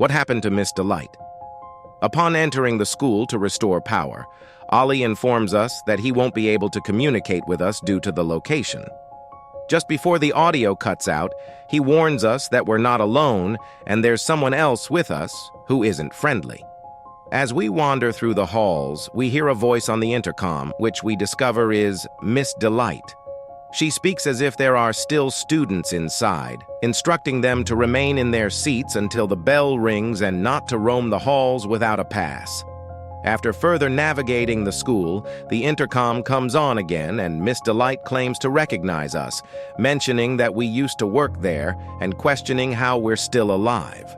What happened to Miss Delight? Upon entering the school to restore power, Ollie informs us that he won't be able to communicate with us due to the location. Just before the audio cuts out, he warns us that we're not alone and there's someone else with us who isn't friendly. As we wander through the halls, we hear a voice on the intercom, which we discover is Miss Delight. She speaks as if there are still students inside, instructing them to remain in their seats until the bell rings and not to roam the halls without a pass. After further navigating the school, the intercom comes on again and Miss Delight claims to recognize us, mentioning that we used to work there and questioning how we're still alive.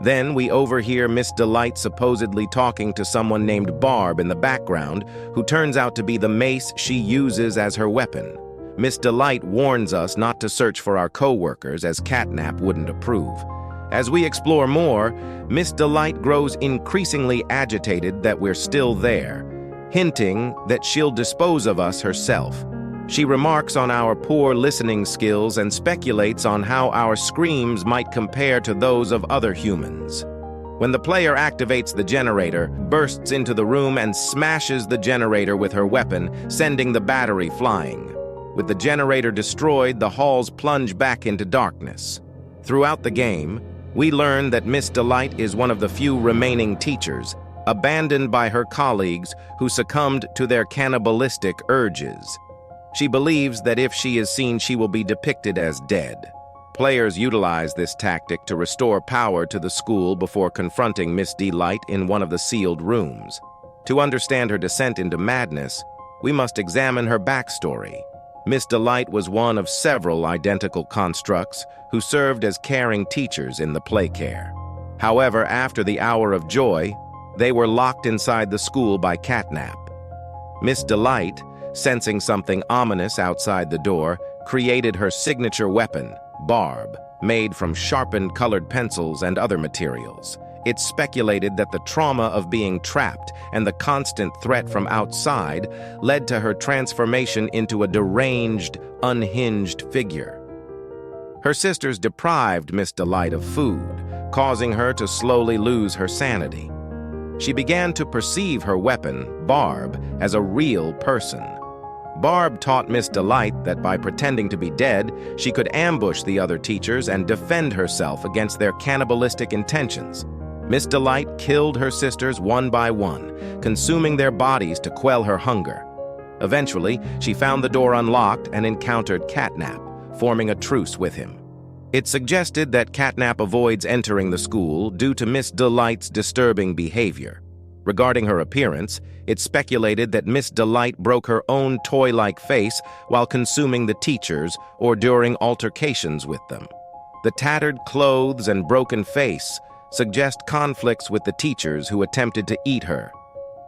Then we overhear Miss Delight supposedly talking to someone named Barb in the background, who turns out to be the mace she uses as her weapon. Miss Delight warns us not to search for our co-workers as Catnap wouldn't approve. As we explore more, Miss Delight grows increasingly agitated that we're still there, hinting that she'll dispose of us herself. She remarks on our poor listening skills and speculates on how our screams might compare to those of other humans. When the player activates the generator, bursts into the room and smashes the generator with her weapon, sending the battery flying. With the generator destroyed, the halls plunge back into darkness. Throughout the game, we learn that Miss Delight is one of the few remaining teachers, abandoned by her colleagues who succumbed to their cannibalistic urges. She believes that if she is seen, she will be depicted as dead. Players utilize this tactic to restore power to the school before confronting Miss Delight in one of the sealed rooms. To understand her descent into madness, we must examine her backstory. Miss Delight was one of several identical constructs who served as caring teachers in the Playcare. However, after the hour of joy, they were locked inside the school by Catnap. Miss Delight, sensing something ominous outside the door, created her signature weapon, Barb, made from sharpened colored pencils and other materials. It's speculated that the trauma of being trapped and the constant threat from outside led to her transformation into a deranged, unhinged figure. Her sisters deprived Miss Delight of food, causing her to slowly lose her sanity. She began to perceive her weapon, Barb, as a real person. Barb taught Miss Delight that by pretending to be dead, she could ambush the other teachers and defend herself against their cannibalistic intentions. Miss Delight killed her sisters one by one, consuming their bodies to quell her hunger. Eventually, she found the door unlocked and encountered Catnap, forming a truce with him. It suggested that Catnap avoids entering the school due to Miss Delight's disturbing behavior. Regarding her appearance, it's speculated that Miss Delight broke her own toy-like face while consuming the teachers or during altercations with them. The tattered clothes and broken face suggest conflicts with the teachers who attempted to eat her.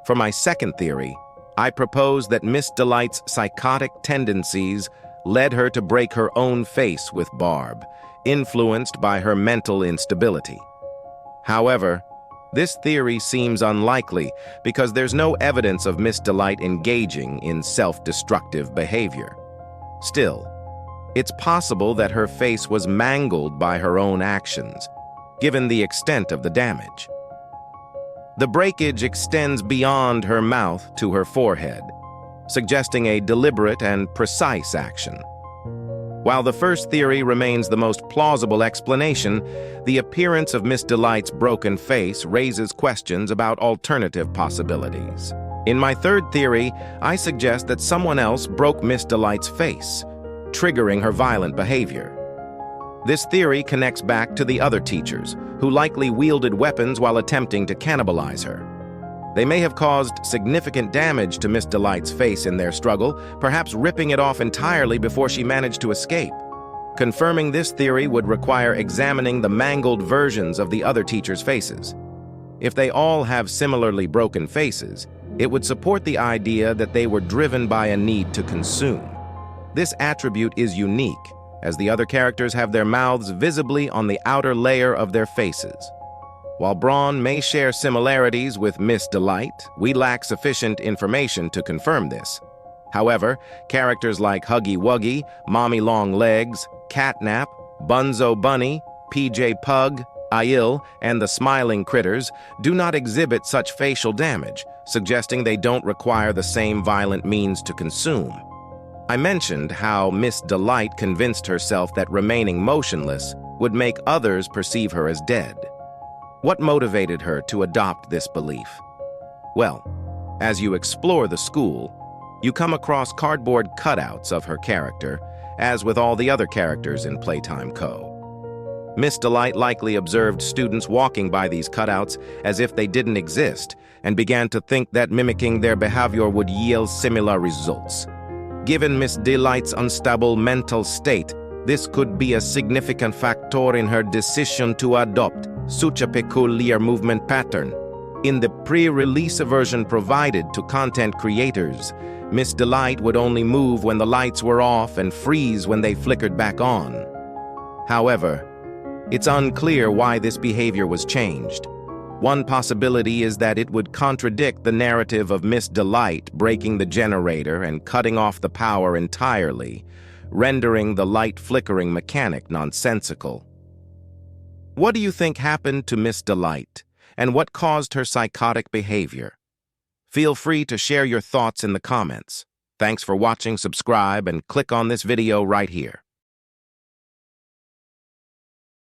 For my second theory, I propose that Miss Delight's psychotic tendencies led her to break her own face with Barb, influenced by her mental instability. However, this theory seems unlikely because there's no evidence of Miss Delight engaging in self-destructive behavior. Still, it's possible that her face was mangled by her own actions, given the extent of the damage. The breakage extends beyond her mouth to her forehead, suggesting a deliberate and precise action. While the first theory remains the most plausible explanation, the appearance of Miss Delight's broken face raises questions about alternative possibilities. In my third theory, I suggest that someone else broke Miss Delight's face, triggering her violent behavior. This theory connects back to the other teachers, who likely wielded weapons while attempting to cannibalize her. They may have caused significant damage to Miss Delight's face in their struggle, perhaps ripping it off entirely before she managed to escape. Confirming this theory would require examining the mangled versions of the other teachers' faces. If they all have similarly broken faces, it would support the idea that they were driven by a need to consume. This attribute is unique, as the other characters have their mouths visibly on the outer layer of their faces. While Braun may share similarities with Miss Delight, we lack sufficient information to confirm this. However, characters like Huggy Wuggy, Mommy Long Legs, Catnap, Bunzo Bunny, PJ Pug, Ail and the smiling critters do not exhibit such facial damage, suggesting they don't require the same violent means to consume. I mentioned how Miss Delight convinced herself that remaining motionless would make others perceive her as dead. What motivated her to adopt this belief? Well, as you explore the school, you come across cardboard cutouts of her character, as with all the other characters in Playtime Co. Miss Delight likely observed students walking by these cutouts as if they didn't exist and began to think that mimicking their behavior would yield similar results. Given Miss Delight's unstable mental state, this could be a significant factor in her decision to adopt such a peculiar movement pattern. In the pre-release version provided to content creators, Miss Delight would only move when the lights were off and freeze when they flickered back on. However, it's unclear why this behavior was changed. One possibility is that it would contradict the narrative of Miss Delight breaking the generator and cutting off the power entirely, rendering the light flickering mechanic nonsensical. What do you think happened to Miss Delight, and what caused her psychotic behavior? Feel free to share your thoughts in the comments. Thanks for watching, subscribe, and click on this video right here.